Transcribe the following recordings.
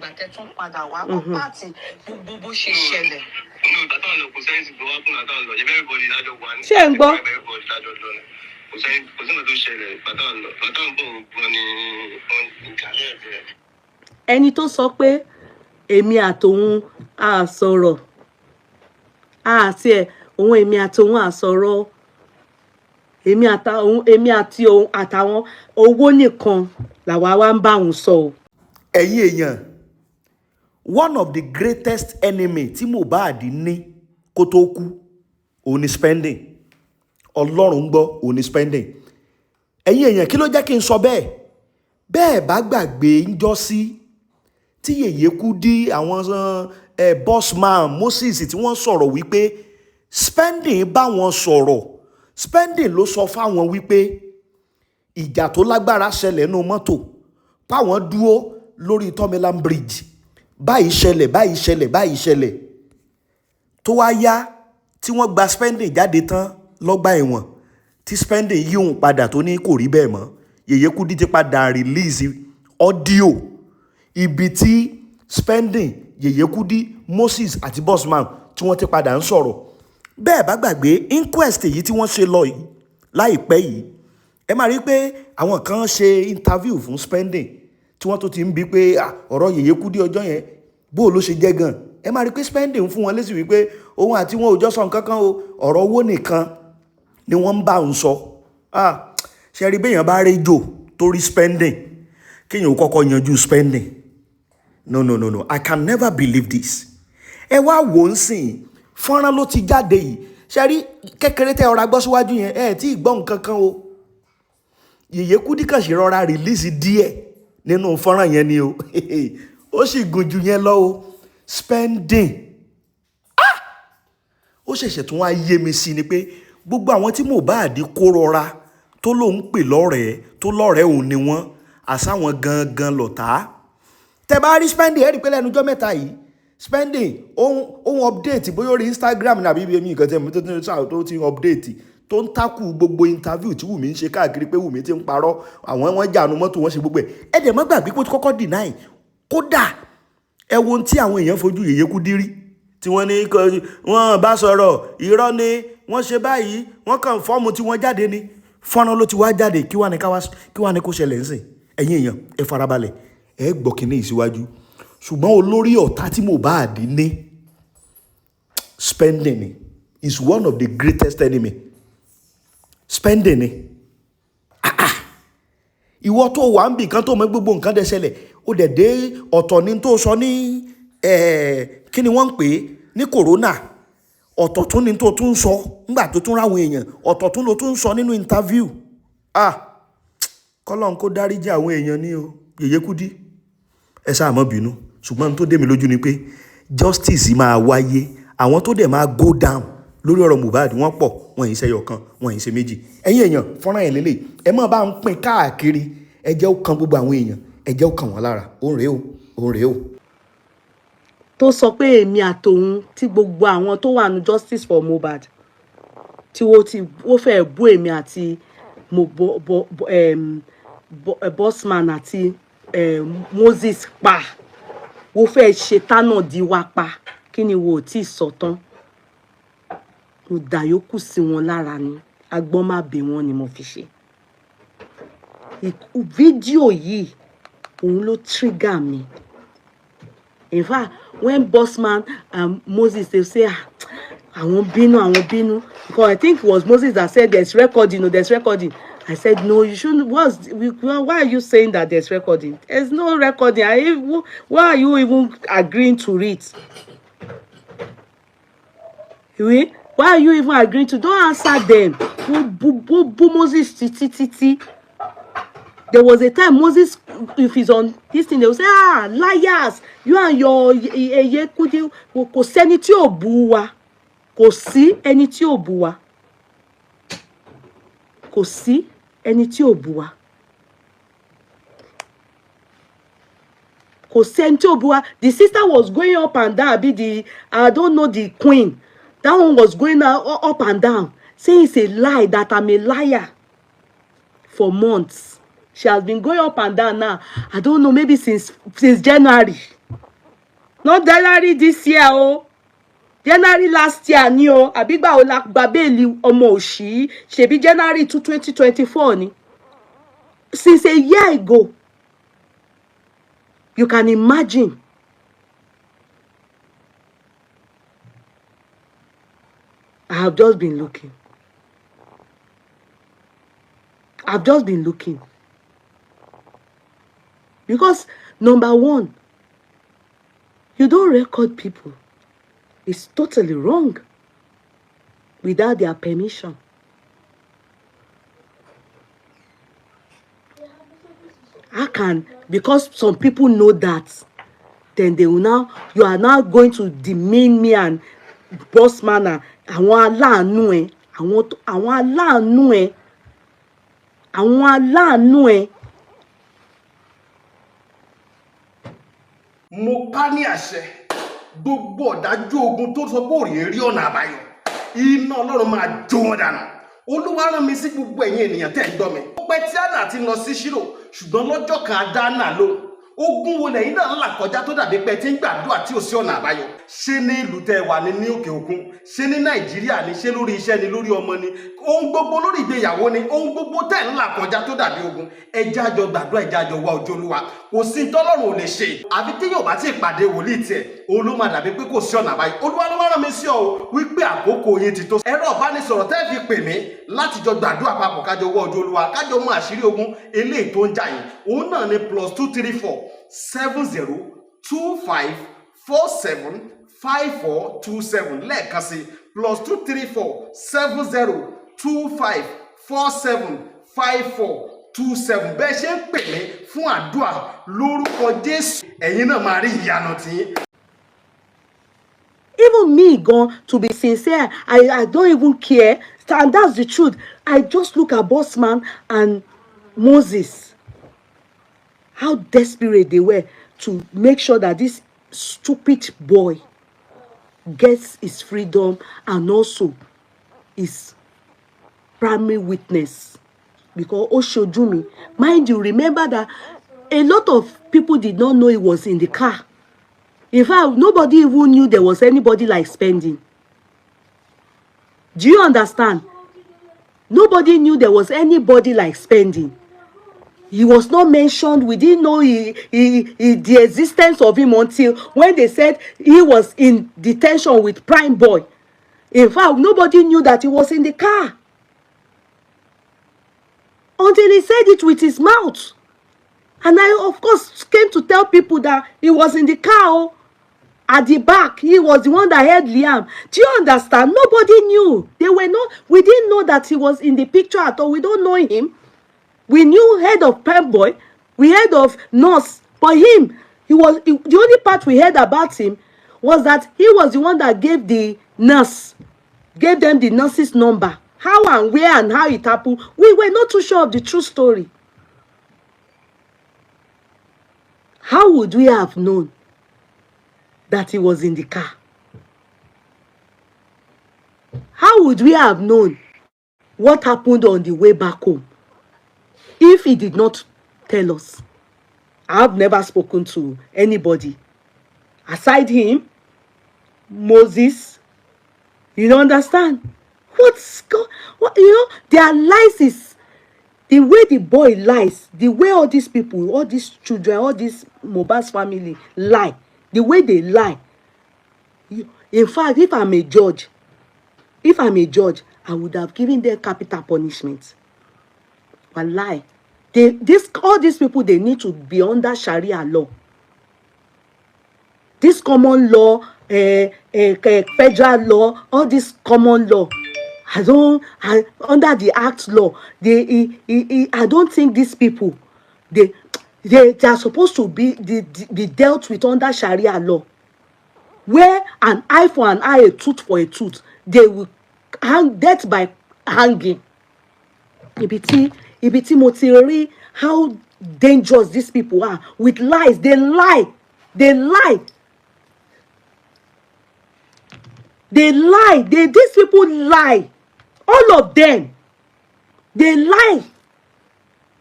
ìgbà tẹ́ tún padà wá kọ́ pàtì bó ṣe ṣẹlẹ̀. Ṣé ẹ ń gbọ́? Ẹni tó sọ pé èmi àtòun á sọ̀rọ̀ àti ẹ̀ òun èmi àtòun á sọ̀rọ̀ èmi àti òun àtàwọn owó nìkan làwa wá ń bá òun sọ o. Ẹ̀yin èèyàn, one of the greatest enemy tí Mohbad ní kó tó kú òun ni spending. Ọlọ́run gbọ́ òun ni spending. Ẹ̀yin èèyàn, kí ló jẹ́ kí n sọ bẹ́ẹ̀? Bẹ́ẹ̀ bá gbàgbé ń jọ sí tí Yeye Kudi àwọn Bossman Moses tí wọ́n sọ̀rọ̀ wípé spending bá wọn sọ̀rọ̀. Spending ló sọ fáwọn wípé ìjà tó lágbára ṣẹlẹ̀ nínú mọ́tò táwọn dúró lórí Tomiland Bridge báyìí ṣẹlẹ̀ tó wá yá tí wọ́n gba spending jáde tán lọ́gbà ẹ̀wọ̀n tí spending yíhun padà tó ní kò rí bẹ́ẹ̀ mọ́. Yeye Kudi ti padà release audio ibi tí spending Yeye Kudi Moses àti Bossman tí wọ́n ti padà ń sọ̀rọ̀. Bẹ́ẹ̀ bá gbàgbé inquest yìí tí wọ́n ṣe lọ yìí láìpẹ́ yìí ẹ máa rí pé àwọn kan ṣe interview fún spending tí wọ́n tó ti ń bi pé ọ̀rọ̀ Yeye Kudi ọjọ́ yẹn bó ló ṣe jẹ́ gan. Ẹ máa rí pé spending fún wọn lésì wípé òun àti wọn ò jọ sọ nǹkan kan o, ọ̀rọ̀ owó nìkan ni wọ́n ń bá òun sọ. Ṣe rí béèyàn bá réjò torí spending kéèyàn ò kọ́kọ́ yanjú spending. No, I can never believe this. Ẹ wá wò ń sìn fọ́nrán ló ti jáde yìí. Ṣe rí kékeré tẹ́ ọ̀rá gbọ́ síwájú yẹn tí ì gbọ́ nǹkan kan o. Yeye Kudi kàn ṣe rọra release díẹ̀ nínú fọ́nrán yẹn ni o. Ó sì gùn jù yẹn lọ o. Spending. Ó ṣẹ̀ṣẹ̀ tún wá yé mi sí ni pé gbogbo àwọn tí Mohbad kó rọra tó lóun pè lọ́rẹ̀ẹ́ tó lọ́rẹ̀ẹ́ òun ni wọ́n àsáwọn gangan lọ̀tá. Tẹ́ bá rí spending ẹ rí pé lẹ́nu ọjọ́ mẹ́ta yìí spending ohun update bóyá orí Instagram nàbí ibi èmi nǹkan tẹ́ mi tó ti update tó ń takù gbogbo interview tí Wùmí ń ṣe káàkiri pé Wùmí ti ń parọ́ àwọn wọn jàánu mọ́tò wọn ṣe gbogbo ẹ̀. Ẹ dẹ̀ má gbàgbé pé ó ti kọ́kọ́ deny kódà ẹ wo ohun tí àwọn èèyàn fojú Yeye Kudi rí tí wọ́n ní wọ́n bá sọ̀rọ̀ irọ́ ni wọ́n ṣe báyìí wọ́n kàn fọ́ọ̀mù tí wọ́n jáde ni fọ́nrán ló ti wá jáde kí wá ní kó ṣẹlẹ̀ ń sìn. Ẹ̀yin èèyàn ẹ farabalẹ̀ ẹ gbọ́ kíní ìsíwájú. Ṣùgbọ́n olórí ọ̀tá tí Mohbad ní spending is one of the greatest enemy. Spending ni ìwọ tó wà ń bì kan tó mọ gbogbo nǹkan dẹ̀ ṣẹlẹ̀ ó dẹ̀ dé ọ̀tọ̀ ní tó sọ ní kí ni wọ́n ń pè é ní corona ọ̀tọ̀ tún ní tó tún sọ nígbà tó tún ráwọn èèyàn ọ̀tọ̀ tún ló tún sọ nínú interview. Kọ́lọ́n kó dáríjì àwọn èèyàn ní o. Yeye Kudi ẹ sáà mọ́ bínú ṣùgbọ́n tó dé mi lójú ni pé justice máa wáyé àwọn tó dẹ̀ máa go down lórí ọ̀rọ̀ Mohbad wọ́n pọ̀ wọ́n yìí ṣẹyọ kan wọ́n yìí ṣe méjì. Ẹ̀yin èèyàn fọ́nrán yẹn lélẹ̀ ẹ má bá ń pín káàkiri ẹ jẹ́ ó kan gbogbo àwọn èèyàn ẹ jẹ́ ó kan wọ́n lára òun rèé o. Tó sọ pé èmi àtòun tí gbogbo àwọn tó wà ní justice for Mohbad tí wọ́n fẹ́ bú èmi àti Bossman àti Moses pa wọ́n fẹ́ ṣe tánà di wa pa kí ni wo tí sọ tán mo dà yòókù sí wọn lára ni agbọ́n má bẹ̀ wọ́n ni mo fi ṣe. Fídíò yìí òun ló trigger mi. In fact, when Bossman and Moses they say àwọn bínú because I think it was Moses that said there's recording. I said no, you shouldn't. Why are you saying that there's recording? There's no recording. Why are you even agreeing to it? Why are you even agreeing to? Don't answer them. Moses titi. There was a time Moses, if he's on this thing, they will say, liars, you and your Yeye Kudi, kò sẹ́ni tí ò bú wa. Kò sí ẹni tí ò bú wa. Kò sí ẹni tí ò bú wa. Kò sí ẹni tí ò bú wa. The sister was going up and down, I don't know the queen. That one was going up and down, saying it's a lie, that I'm a liar for months. She has been going up and down now. I don't know, maybe since January. not January this year o. January last year ni o. Àbígbà o la gba bẹ́ẹ̀lì ọmọ òṣì. Ṣebí January 2024 ni. Since a year ago. You can imagine. I have just been looking. I've just been looking. Because, number one, you don't record people. It's totally wrong without their permission. I can, because some people know that, then they will now, you are now going to demean me and Bossman and àwọn aláàánú ẹ, àwọn aláàánú ẹ, àwọn aláàánú ẹ. Mo pa ní àṣẹ gbogbo ọ̀dájú ogun tó sọ pé òrìè rí ọ̀nà àbáyọ iná Ọlọ́run máa jó wọn dànù. Olúwa rán mi sí gbogbo ẹ̀yin ènìyàn tẹ́ ń gbọ́ mi. Ó pẹ́ tí Hánà ti lọ sí Ṣílò ṣùgbọ́n lọ́jọ́ kan á dá Hánà lóhùn. Ogun wo lẹ́yìn náà ń là kọjá tó dàbí pé tí ń gbàdúrà tí ò sí ọ̀nà àbáyọ. Ṣé ní ìlú tẹ́ wà ní òkè òkun, ṣé ní Nàìjíríà ni, ṣé lórí iṣẹ́ ni, lórí ọmọ ni, ohun gbogbo lórí ìgbéyàwó ni, ohun gbogbo tẹ́ ń là kọjá tó dàbí ogun. Ẹ jẹ́ a jọ gbàdúrà, ẹ jẹ́ a jọ wá ojú Olúwa. Kò sí tọ́lọ́run ò lè ṣe. Àfi tí yóò bá ti pàdé wòlíì tiẹ̀, òun ló máa dàbí pé kò sí ọ̀nà àbáyọ. Olúwa ló wá rán mi sí ọ wípé àkókò yín ti tó. Ẹ̀rọ ìbánisọ̀rọ̀ tẹ́ fi pè mí láti jọ gbàdúrà papọ̀ kájọ wá ojú Olúwa, kájọ mọ àṣírí ogun eléyìí tó ń jà yín. Òun náà ni +234 7024475427 lẹ́ẹ̀kan sí +234 7024475427. Bẹ́ẹ̀ ṣe ń pè mí fún àdúrà lórúkọ Jésù, ẹ̀yin náà máa rí ìyanu tí. Even me, gone, to be sincere, I don't even care. And that's the truth. I just look at Bossman and Moses. How desperate they were to make sure that this stupid boy gets his freedom and also his primary witness. Because Oshojumi, mind you, remember that a lot of people did not know he was in the car. In fact, nobody even knew there was anybody like Spending. Do you understand? Nobody knew there was anybody like Spending. He was not mentioned. We didn't know the existence of him until when they said he was in detention with Prime Boy. In fact, nobody knew that he was in the car. Until he said it with his mouth. And I, of course, came to tell people that he was in the car. At the back, he was the one that had Liam. Do you understand? Nobody knew. We didn't know that he was in the picture at all. We don't know him. We knew head of Prime Boy. We heard of nurse. But him, the only part we heard about him was that he was the one that gave them the nurse's number. How and where and how it happened. We were not too sure of the true story. How would we have known that he was in the car? How would we have known what happened on the way back home if he did not tell us? I've never spoken to anybody aside him, Moses. You don't understand? Their lies is the way the boy lies, the way all these people, all these children, all this MOHBAD family lie, the way they lie. In fact, if I'm a judge, I would have given them capital punishment. But lie. All these people, they need to be under Sharia law. This common law, federal law, all this common law. Under the Act law, I don't think these people, they are supposed to be dealt with under Sharia law, where an eye for an eye, a tooth for a tooth. They will hang death by hanging. Ibiti Motiri, how dangerous these people are with lies. They lie. These people lie. All of them. They lie.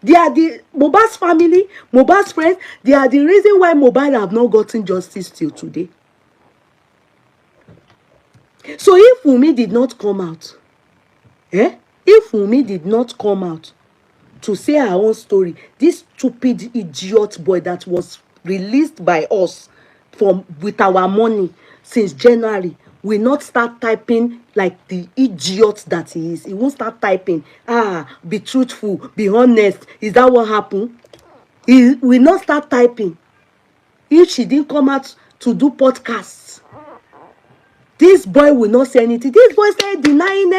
They are the MOHBAD's family, MOHBAD's friends. They are the reason why MOHBAD have not gotten justice till today. So if Wunmi did not come out, if Wunmi did not come out to say her own story, this stupid idiot boy that was released by us from with our money since January will not start typing like the idiot that he is. He won't start typing, be truthful, be honest. Is that what happened? He will not start typing if she didn't come out to do podcasts. This boy will not say anything. This boy said denying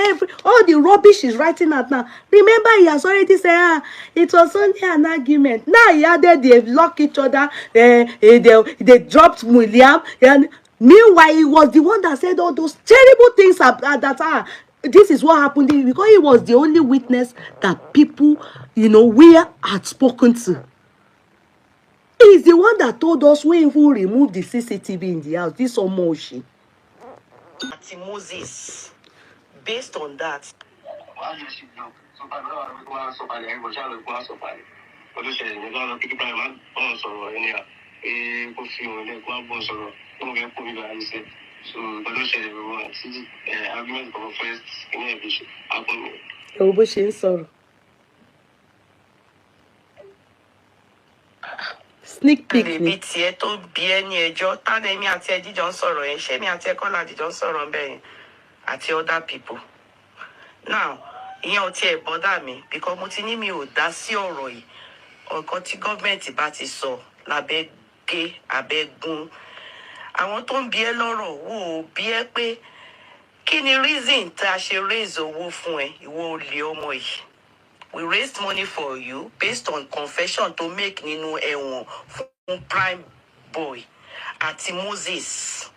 all the rubbish he's writing out now. Remember, he has already said, it was only an argument. Now he added they lock each other. They dropped William. And meanwhile, he was the one that said all those terrible things that this is what happened because he was the only witness that people, we had spoken to. He's the one that told us we even removed the CCTV in the house. This Omoshi. Moses, based on that. Sneak peek ni. Tiẹ̀ tó bí ẹni ẹjọ́ tánà èmi àti ẹ jíjọ ń sọ̀rọ̀ yẹn ṣé mi àti ẹ kọ́ la jíjọ ń sọ̀rọ̀ ń bẹ̀ yẹn àti other people. Now ìyẹn ò tiẹ̀ bọ́dà mi because mo ti ní mi ò dá sí ọ̀rọ̀ yìí ọ̀kan tí gọ́ọ̀mẹ̀ntì bá ti sọ lábẹ́ gé abẹ́gún àwọn tó ń bí ẹ lọ́rọ̀ wò ó bí ẹ pé kí ni reason tá a ṣe raise owó fún ẹ ìwọ olè ọmọ yìí. We raised money for you based on confession to make nínú ẹ̀wọ̀n fún prime boy àti Moses.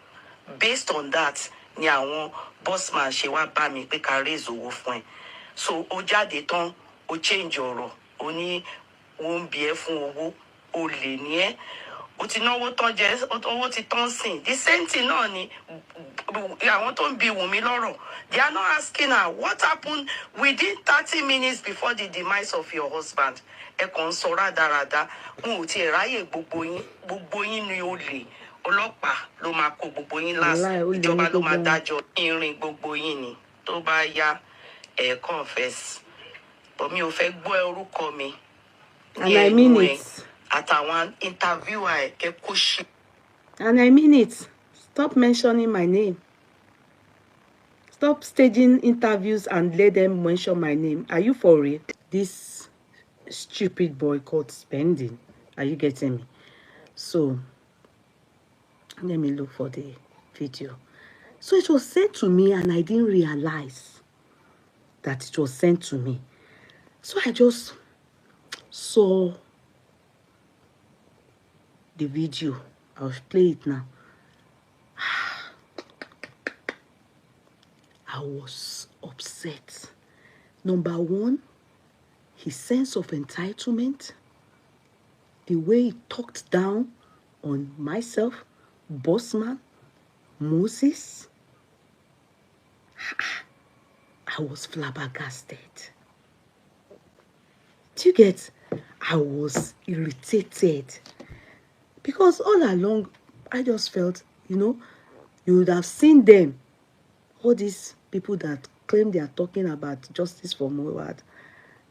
Based on that ni àwọn Bossman ṣe wá bá mi pé ká raise owó fún ẹ. So ó jáde tán ó change ọ̀rọ̀ ó ní wọ́n ń bí ẹ fún owó ó lè ní ẹ́ ó ti náwó tán jẹ owó ti tán sìn. The same thing náà ni àwọn tó ń bi Wunmi lọ́rọ̀. They are not asking her what happened within 30 minutes before the demise of your husband. Ẹ kàn ń sọ rádaràda. Wọn ò tiẹ̀ ráyè gbogbo yín ni olè. Ọlọ́pàá ló máa kó gbogbo yín last. Ìjọba ló máa dájọ́ irin gbogbo yín ni. Tó bá yá ẹ̀ confess. But mi ò fẹ́ gbọ́ orúkọ mi. And I mean it. Àtàwọn interviewer ẹ̀ kẹ́ kó ṣe. And I mean it. Stop mentioning my name. Stop staging interviews and let them mention my name. Are you for real? This stupid boy called spending. Are you getting me? So, let me look for the video. So it was sent to me and I didn't realize that it was sent to me. So I just saw the video. I'll play it now. I was upset. Number one, his sense of entitlement, the way he talked down on myself, Bossman, Moses. I was flabbergasted. Do you get? I was irritated. Because all along, I just felt, you would have seen them. All these people that claim they are talking about justice for MOHBAD,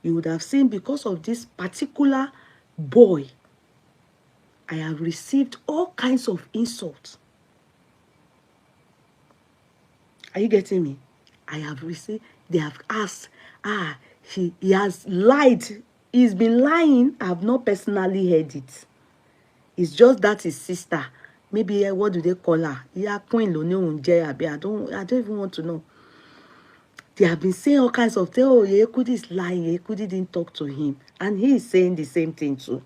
you would have seen because of this particular boy, I have received all kinds of insults. Are you getting me? I have received, they have asked, he has lied. He's been lying. I have not personally heard it. It's just that his sister, maybe what do they call her? Yeah, Queen I don't even want to know. They have been saying all kinds of things. Oh, Yeye Kudi is lying. Yeye Kudi didn't talk to him. And he is saying the same thing too.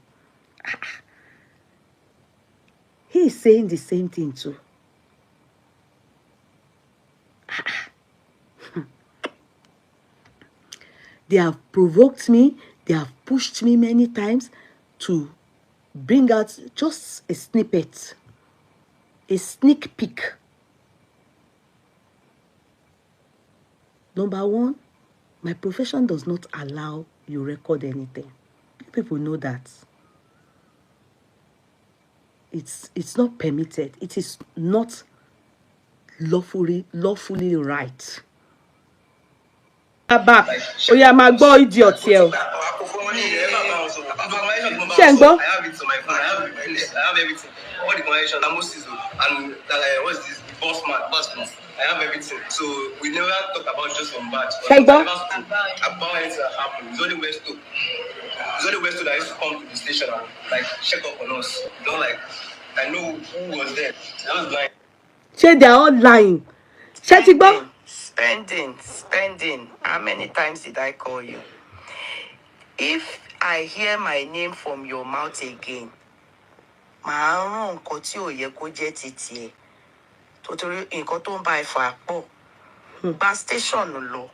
He is saying the same thing too. They have provoked me. They have pushed me many times to bring out just a snippet, a sneak peek. Number one, my profession does not allow you record anything. People know that. It's not permitted. It is not lawfully right. Back. Oh yeah, my boy idiot here. Shengo. I have it on my phone. I have everything. All the connection, and what's this? Bossman. I have everything. So we never talk about just from bad. Shengo. About anything that happened. It's only West that used to come to the station and like check up on us. Don't like. I know who was there. I was lying. They're all lying. Spending. How many times did I call you? If I hear my name from your mouth again, màá rán nǹkan tí ò yẹ kó jẹ́ títí ẹ̀. Torí nǹkan tó ń bá ẹ fà pọ̀. Gba station lọ.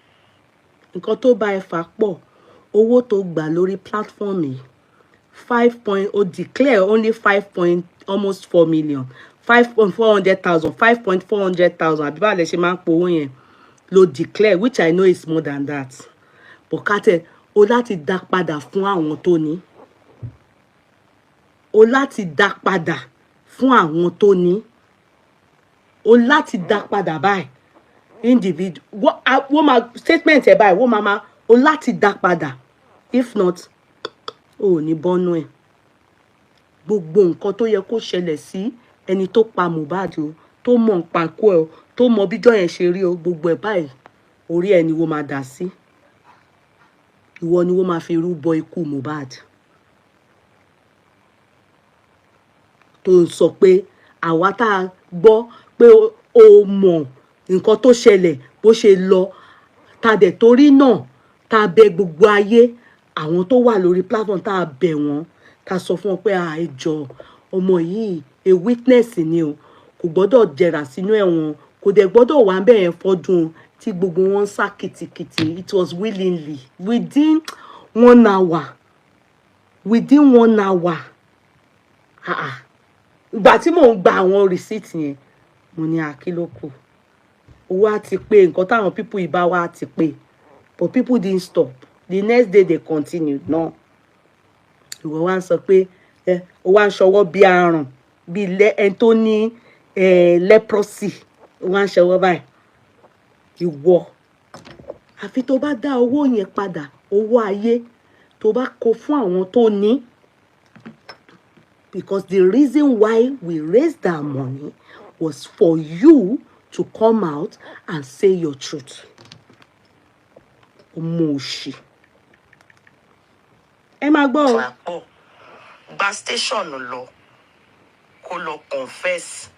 Nǹkan tó bá ẹ fà pọ̀. Owó tó gbà lórí platform yìí. 5 declare only 5.4 million. 5.400,000. 5.400,000. Àbí báwo lẹ ṣe máa ń po owó yẹn. Lo declare, which I know is more than that. But Kate, o láti dá padà fún àwọn tó ní. O láti dá padà fún àwọn tó ní. O láti dá padà báyìí. Individual. What my statement ẹ báyìí, what mama, o láti dá padà. If not, o ní bọ́nú ẹ̀. Gbogbo nǹkan tó yẹ kó ṣẹlẹ̀ sí ẹni tó pa Mohbad o, tó mọ̀ nǹkan kó ẹ o, tó mọ bíjọ́ yẹn ṣe rí o, gbogbo ẹ̀ báyìí orí ẹ ni wọ́n máa dà sí. Ìwọ ni wọ́n máa fi rúbọ ikú Mohbad. Tó ń sọ pé àwa tá a gbọ́ pé o mọ̀ nǹkan tó ṣẹlẹ̀ bó ṣe lọ, ta dẹ̀ torí náà ta bẹ gbogbo ayé, àwọn tó wà lórí platform ta bẹ̀ wọ́n, ta sọ fún wọn pé ẹ jọ̀ọ́ ọmọ yìí a witness ni o, kò gbọ́dọ̀ jẹrà sínú ẹ̀wọ̀n, kò dẹ̀ gbọ́dọ̀ wà ń bẹ̀ yẹn fọ́dún tí gbogbo wọn sá kìtìkìtì. It was willingly within 1 hour. Ìgbà tí mò ń gba àwọn receipt yẹn mo ní àkílòkù owó á ti pé nǹkan táwọn people ìbá wa ti pé, but people didn't stop. The next day they continued. No, ìwọ wá ń sọ pé ó wá ń ṣọwọ́ bí àrùn bí ẹni tó ní leprosy, ó wá ń ṣọwọ́ báyìí. Ìwọ àfi tó bá dá owó yẹn padà, owó ayé tó bá kó fún àwọn tó ní. Because the reason why we raised that money was for you to come out and say your truth. Ọmọ òṣì. Ẹ máa gbọ́ o. Gba station lọ. Kó lọ confess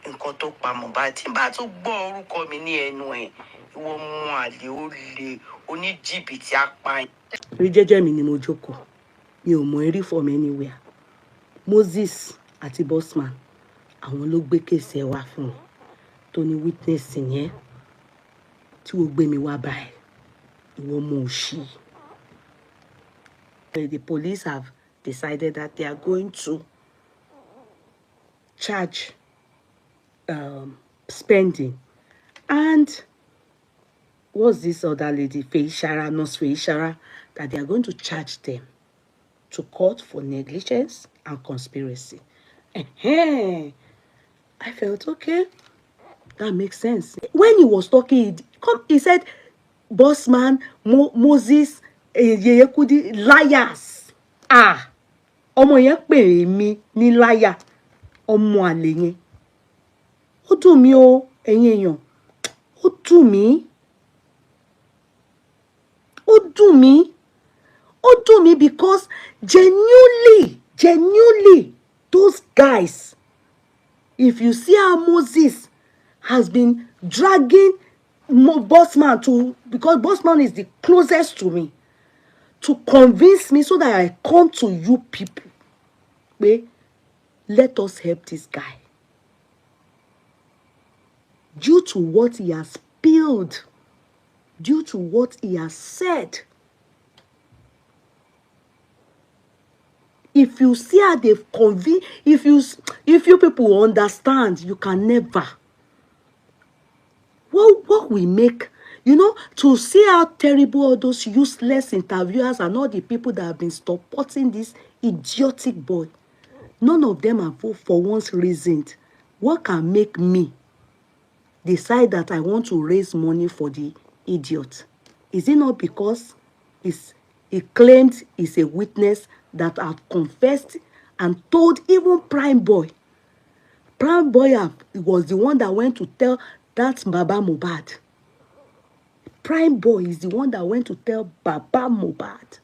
nǹkan tó pa Mohbad. Tí bá tún gbọ́ orúkọ mi ní ẹnu ẹ̀, ìwọ mú àlè ó lè oníjìbìtì apààyàn. Rí jẹ́jẹ́ mi ni mo jókòó. Mi ò mọ eré from anywhere. Moses àti Bossman, àwọn ló gbé kéèsì ẹ wá fún mi. Tó ní witness yẹn tí ó gbé mi wá báyìí. Ìwọ mọ òṣì. The police have decided that they are going to charge spending. And what's this other lady, Nurse Feishara, that they are going to charge them to court for negligence and conspiracy. I felt okay. That makes sense. When he was talking, he said, Bossman, Moses, Yeye Kudi, liars. Ọmọ yẹn pè mí ní liar. Ọmọ àlè yẹn. Ó dùn mí o, ẹ̀yin èèyàn. Ó dùn mí. Ó dùn mí. Ó dùn mí because genuinely, those guys, if you see how Moses has been dragging Bossman to, because Bossman is the closest to me, to convince me so that I come to you people. Wait, let us help this guy. Due to what he has spilled, due to what he has said. If you see how they've convinced, if you people understand, you can never. What we make, to see how terrible all those useless interviewers and all the people that have been supporting this idiotic boy, none of them have for once reasoned what can make me decide that I want to raise money for the idiot? Is it not because he claimed he's a witness that I've confessed and told even Prime Boy? Prime Boy was the one that went to tell that Baba MOHBAD. Prime Boy is the one that went to tell Baba MOHBAD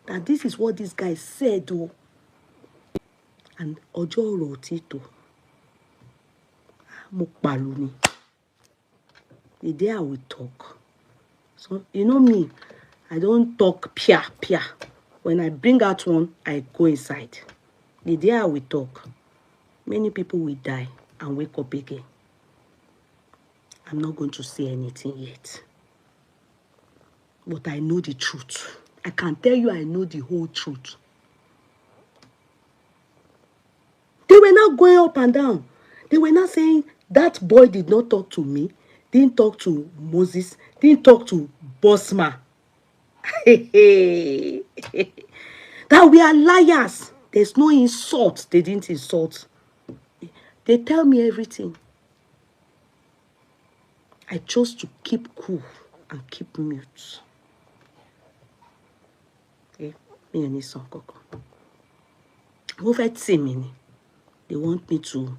that this is what this guy said. Oh. And Ojo Rotito. Mukbaluni. The day I will talk. So, you know me, I don't talk pia. When I bring out one, I go inside. The day I will talk, many people will die and wake up again. I'm not going to say anything yet. But I know the truth. I can tell you I know the whole truth. They were not going up and down. They were not saying that boy did not talk to me, didn't talk to Moses, didn't talk to Bossman. That we are liars. There's no insult. They didn't insult. They tell me everything. I chose to keep cool and keep mute. Okay? Me and this Koko. They want me to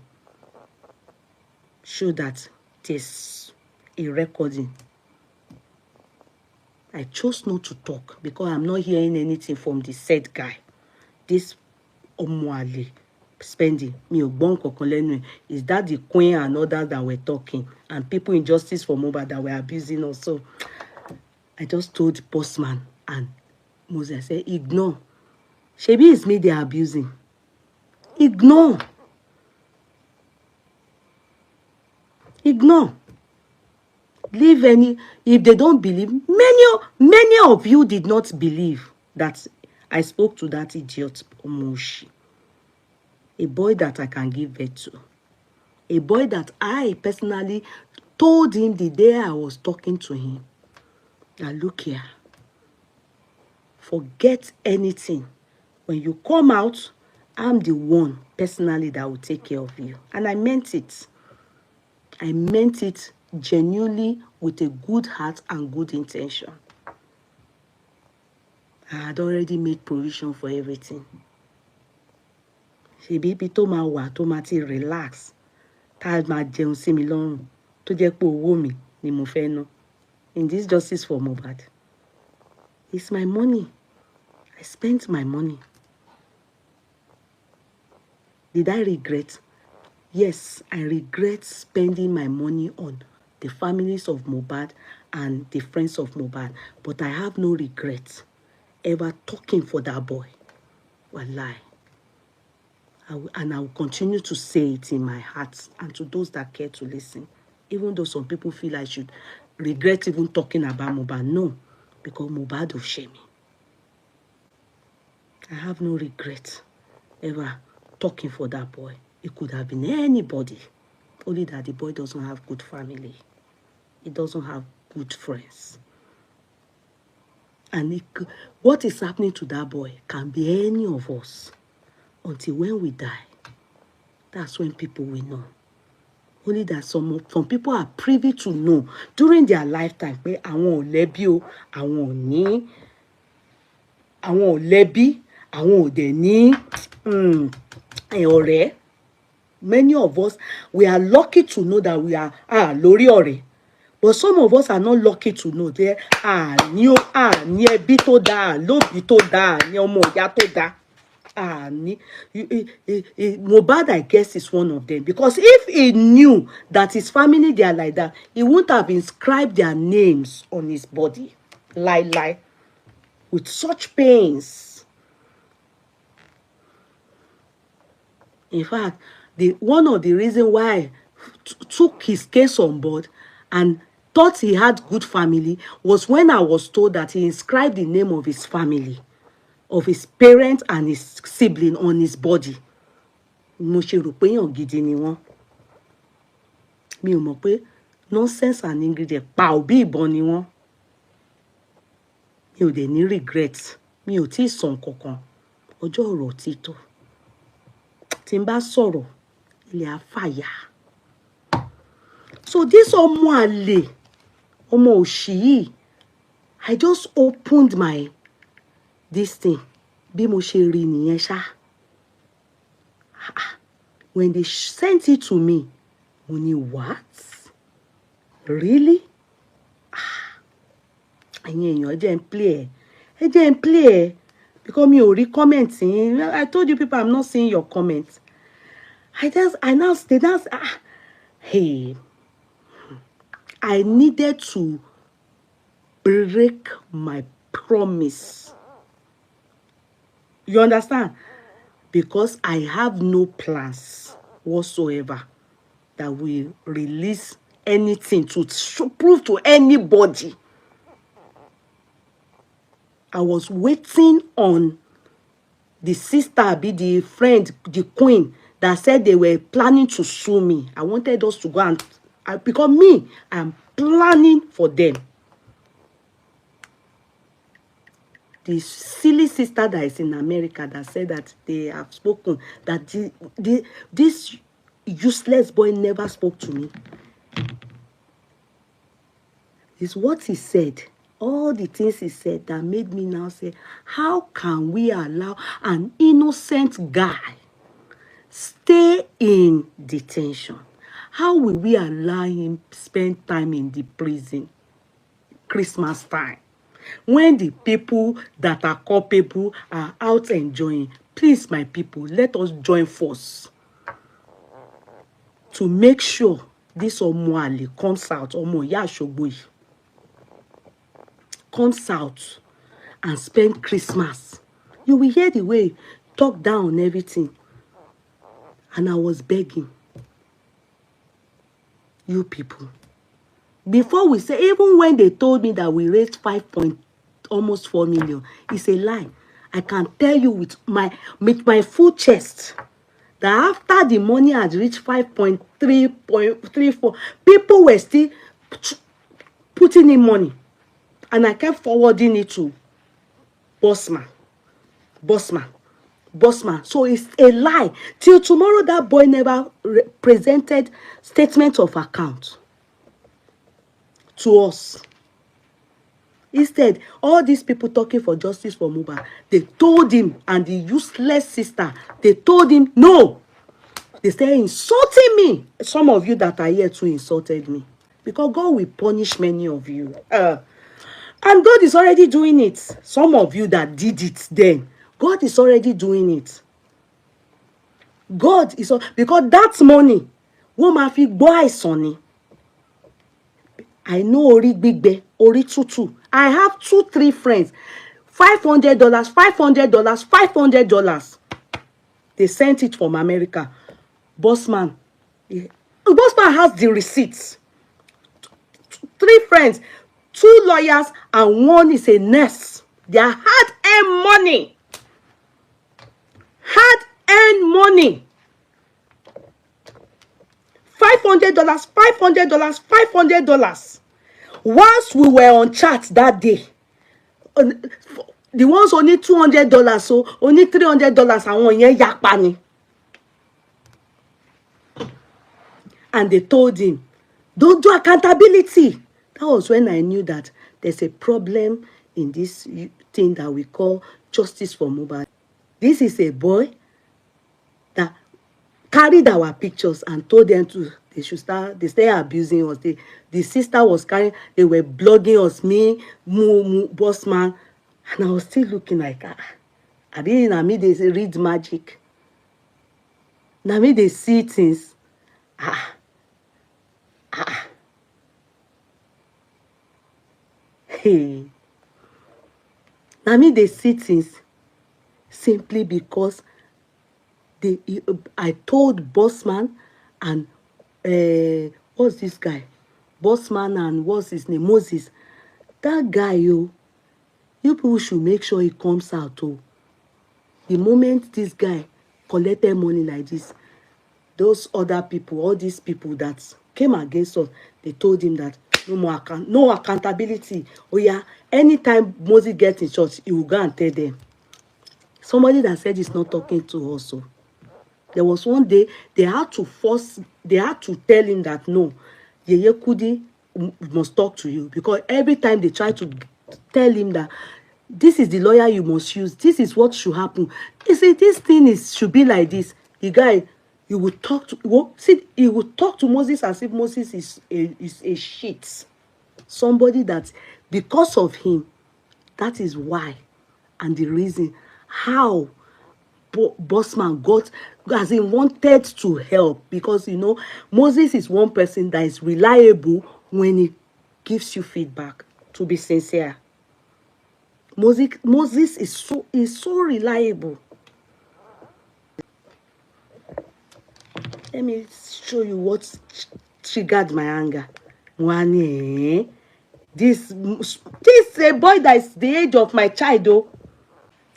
show that there's a recording. I chose not to talk because I'm not hearing anything from the said guy. This Omoale spending me is that the queen and others that were talking and people in Justice for MOHBAD that were abusing us. So I just told Bossman and Moses, I said, ignore. Shebi is me they are abusing. Ignore. Leave any, if they don't believe, many of you did not believe that I spoke to that idiot Omoshi. A boy that I can give birth to. A boy that I personally told him the day I was talking to him, now look here, forget anything. When you come out, I'm the one personally that will take care of you. And I meant it. I meant it genuinely with a good heart and good intention. I had already made provision for everything. Ṣebí tó máa wà tó máa ti relax. Tá máa jẹun sí mi lọ́rùn. Tó jẹ́ pé owó mi ni mo fẹ́ ná. In this Justice for MOHBAD. It's my money. I spent my money. Did I regret? Yes, I regret spending my money on the families of MOHBAD and the friends of MOHBAD. But I have no regret ever talking for that boy. Wallahi. And I will continue to say it in my heart and to those that care to listen. Even though some people feel I should regret even talking about MOHBAD. No, because MOHBAD will shame me. I have no regret ever talking for that boy. It could have been anybody. Only that the boy doesn't have good family. He doesn't have good friends. And what is happening to that boy can be any of us. Until when we die, that's when people will know. Only that some people are privy to know during their lifetime. Pé àwọn ò lẹ́bí o, àwọn ò ní, àwọn ò lẹ́bí, àwọn ò dẹ̀ ní ọ̀rẹ́. Many of us, we are lucky to know that we are lórí ọ̀rẹ́. But some of us are not lucky to know that ní ẹbí tó dáa, lóbí tó dáa, ní ọmọ ìyá tó dáa. MOHBAD, I guess, is one of them. Because if he knew that his family, they are like that, he wouldn't have inscribed their names on his body. Lie. With such pains. In fact, one of the reasons why I took his case on board and thought he had good family was when I was told that he inscribed the name of his family, of his parents and his sibling on his body. Mo ṣe rò pé èèyàn gidi ni wọ́n. Mi ò mọ̀ pé nonsense and ingredient pa òbí ìbọn ni wọ́n. Mi ò dẹ̀ ní regret. Mi ò tí ì sọ nǹkankan. Ọjọ́ ọ̀rọ̀ ti tó. Tí n bá sọ̀rọ̀, ilẹ̀ á fàya. So this Omo Oshi, I just opened my this thing. Bí mo ṣe rí nìyẹn ṣá. When they sent it to me, mo ní what? Really? Ẹ̀yin èèyàn ẹ jẹ́ n play ẹ̀. Because me ò rí comment yín. I told you people I'm not seeing your comments. Hey, I needed to break my promise. You understand? Because I have no plans whatsoever that will release anything to prove to anybody. I was waiting on the sister, the friend, the queen that said they were planning to sue me. I wanted us to go and because me, I'm planning for them. The silly sister that is in America that said that they have spoken, that this useless boy never spoke to me. It's what he said. All the things he said that made me now say, how can we allow an innocent guy stay in detention? How will we allow him spend time in the prison Christmas time? When the people that are culpable are out enjoying, please, my people, let us join force to make sure this Omo comes out, Omo Yashogboyi, comes out and spend Christmas. You will hear the way talk down on everything. And I was begging you people. Before we say, even when they told me that we raised almost 4 million, it's a lie. I can tell you with my full chest that after the money had reached 5.3.34, people were still putting in money. And I kept forwarding it to Bossman. So it's a lie. Till tomorrow, that boy never presented statement of account to us. Instead, all these people talking for justice for MOHBAD, they told him, and the useless sister, they told him, no. They say insulting me. Some of you that are here too insulted me. Because God will punish many of you. And God is already doing it. Some of you that did it then, God is already doing it. God is, because that money, woman fi boy sonny. I know Ori Bigbe, Ori Tutu. I have 2-3 friends. $500, $500. They sent it from America. Bossman. Bossman has the receipts. 3 friends, 2 lawyers, and 1 is a nurse. They are hard-earned money. Hard-earned money. $500. Once we were on chat that day, the ones only $200, so only $300, and 1 year yakpani. And they told him, don't do accountability. That was when I knew that there's a problem in this thing that we call justice for MOHBAD. This is a boy that carried our pictures and told them they stay abusing us. The sister was carrying, they were blogging us, me, Bossman, and I was still looking like, I didn't know they read magic. Now me they see things. Hey. Now me they see things simply because I told Bossman and what's this guy? Bossman and what's his name? Moses. That guy, you people should make sure he comes out. Oh. The moment this guy collected money like this, those other people, all these people that came against us, they told him that no accountability. Oh yeah, anytime Moses gets in church, he will go and tell them. Somebody that said he's not talking to us. So there was one day they had to tell him that no, Yeye Kudi must talk to you, because every time they try to tell him that this is the lawyer you must use, this is what should happen. You see, this thing should be like this. The guy, he will talk to, he will talk to Moses as if Moses is a shit. Somebody that, because of him, that is why, and the reason how Bossman got, as he wanted to help, because you know Moses is one person that is reliable when he gives you feedback. To be sincere, Moses is so reliable. Let me show you what triggered my anger. This a boy that is the age of my child, though.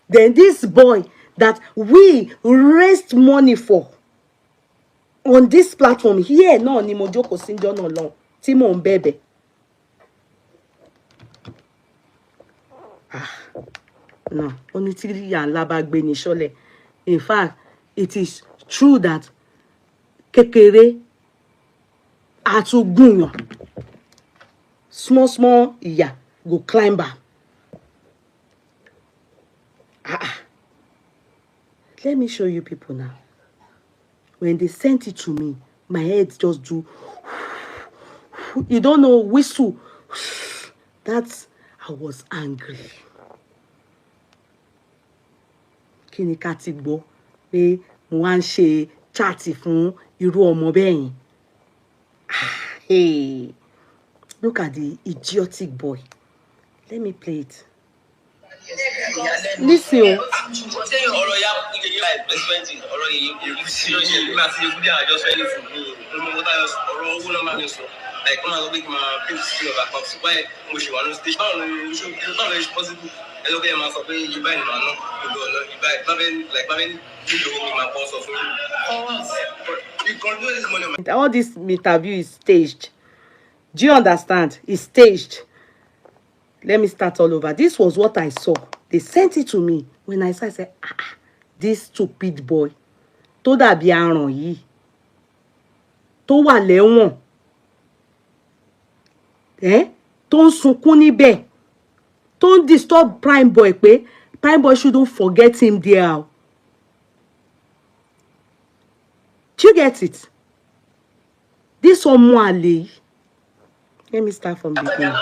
Then this boy that we raised money for on this platform here, no ni mo jókòó sí njọ́ náà lọ́hùn tí mò ń bẹ̀bẹ̀. No, only tí ìyá ńlá bá gbé ní ṣọlẹ̀. In fact, it is true that kékeré àtúgùnyàn, small ìyá go climb am. Let me show you people now. When they sent it to me, my head just do, you don't know, whistle. That's, I was angry. Kí ni ká ti gbọ́ pé mo wá ń ṣe chat fún irú ọmọ bẹ́ẹ̀ yẹn. Hey, look at the idiotic boy. Let me play it. Listen. Like when I was making my principle of accounts, why much one station? Not very possible. I look at myself, you buy man, you buy, not you do my boss of you can do this money. All this interview is staged. Do you understand? It's staged. Let me start all over. This was what I saw. They sent it to me. When I saw, I said, this stupid boy. Tó dàbí aràn yìí. Tó wà lẹ́wọ̀n. Tó ń sunkún níbẹ̀. Tó ń disturb Prime Boy pé Prime Boy shouldn't forget him there. Do you get it? This ọmọ àlè. Let me start from the beginning.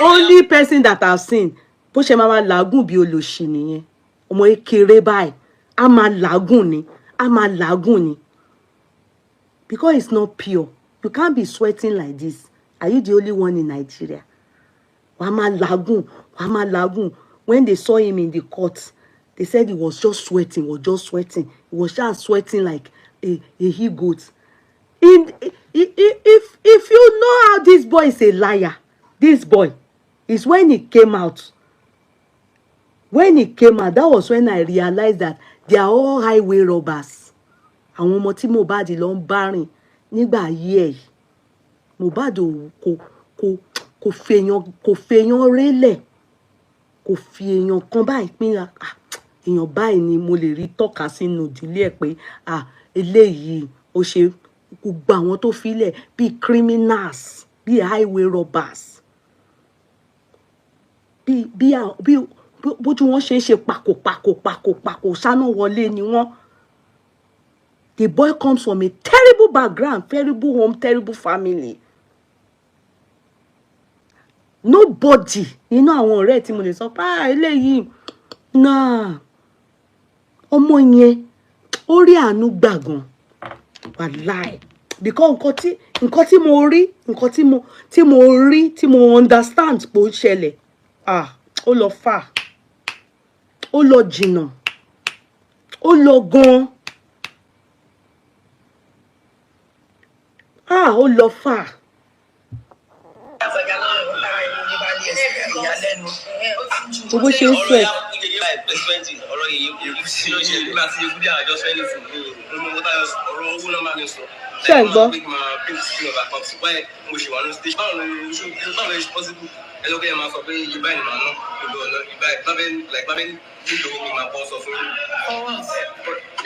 Only person that I've seen, bó ṣe máa làágùn bí olóṣì nìyẹn. Ọmọ ekere báyìí, a máa làágùn ni, a máa làágùn ni. Because it's not pure. You can't be sweating like this. Are you the only one in Nigeria? Wàá máa làágùn. When they saw him in the court, they said he was just sweating, He was just sweating like a he-goat. If you know how this boy is a liar, this boy is when he came out. When he came out, that was when I realized that they are all highway robbers. Àwọn ọmọ tí MOHBAD lọ ń bá rìn nígbà ayé ẹ̀. MOHBAD kò fèèyàn rélẹ̀. Kò fi èèyàn kan báyìí pín èèyàn báyìí ni mo lè rí tọ́ka sínú ìdílé ẹ̀ pé eléyìí ó ṣe gbogbo àwọn tó filẹ̀ bí criminals, bí highway robbers, bí bójú wọn ṣe pàkó ṣáná wọlé ni wọ́n. The boy comes from a terrible background, terrible home, terrible family. Nobody, àwọn ọ̀rẹ́ tí mo lè sọ pé eléyìí náà ọmọ yẹn ó rí àánú gbà gan. Wàláì. Because nǹkan tí mo rí, tí mo understand pé ó ṣẹlẹ̀. Ó lọ fà. Ó lọ jìnnà. Ó lọ gan. Ó lọ fà. Bó ṣe ń sọ ẹ̀. Ṣé ẹ gbọ́?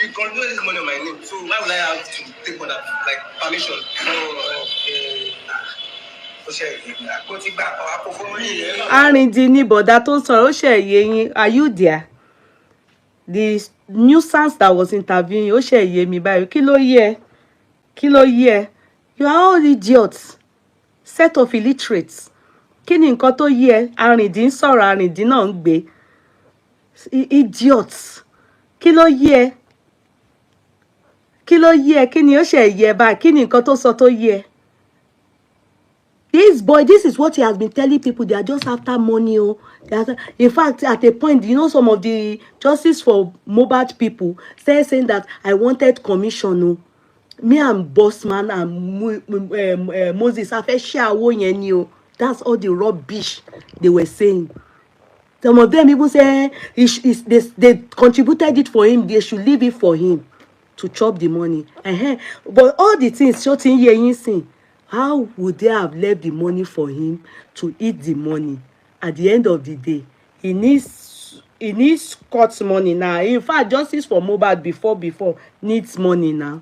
You control this money on my name, so why would I have to take for that, like, permission? Arìndí ni bọ̀dá tó ń sọ̀rọ̀ ó ṣe yé yín. Are you there? The nuisance that was interviewing ó ṣe yé mi báyìí. Kí ló yé? Kí ló yé? You are all idiots. Set of illiterates. Kí ni nǹkan tó yé? Arìndí ń sọ̀rọ̀, arìndí náà ń gbé. Idiots. Kí ló yé? Kí ló yé? Kí ni ó ṣe yé báyìí? Kí ni nǹkan tó sọ tó yé? This boy, this is what he has been telling people. They are just after money. Oh. In fact, at a point, you know, some of the justice for MOHBAD people saying that I wanted commission. Oh. Me and Bossman and Moses, that's all the rubbish they were saying. Some of them even say they contributed it for him. They should leave it for him to chop the money. But all the things shouting here, you see. How would they have left the money for him to eat the money? At the end of the day, he needs court money now. In fact, justice for MOHBAD before needs money now.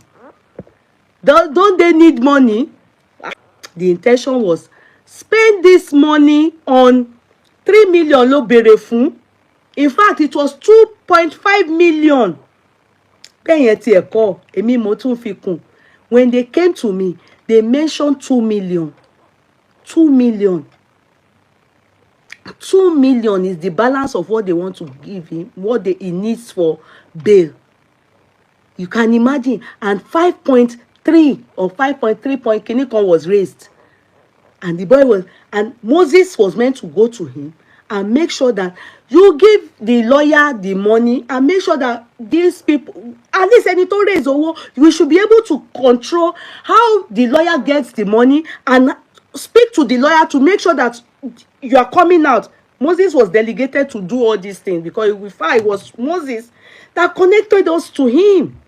Don't they need money? The intention was spend this money on 3 million ló béèrè fún. In fact, it was 2.5 million. When they came to me, they mentioned 2 million. 2 million. 2 million is the balance of what they want to give him, what he needs for bail. You can imagine. And 5.3 or 5.3 point Kinikon was raised. And the boy was, and Moses was meant to go to him and make sure that you give the lawyer the money and make sure that these people, at least we should be able to control how the lawyer gets the money and speak to the lawyer to make sure that you are coming out. Moses was delegated to do all these things because it was Moses that connected us to him.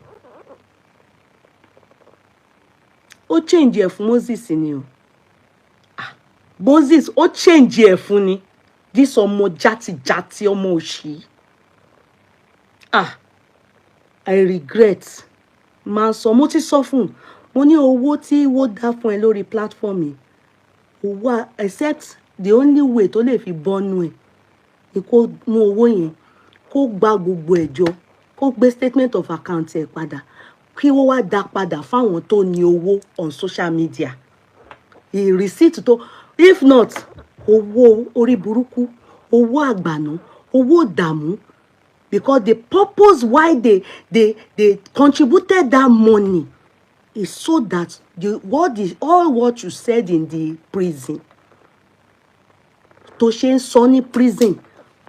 O change for Moses in you. Moses, o change here for ni. This omo jati omo oshi. I regret. Man, so mo ti sọ fún. Mo ní owó tí wọ́n dá fún ẹ lórí platform mi. Owó, except the only way tó lè fi bọ́nú ẹ̀. Ni kó mú owó yẹn. Kó gba gbogbo ẹjọ́. Kó gbé statement of account ẹ̀ padà. Kí wọ́n wá dá padà fáwọn tó ní owó on social media. He receipt to, if not, owó orí burúkú, owó àgbàná, owó dàmú. Because the purpose why they contributed that money is so that all what you said in the prison, tó ṣe ń sọ ní prison,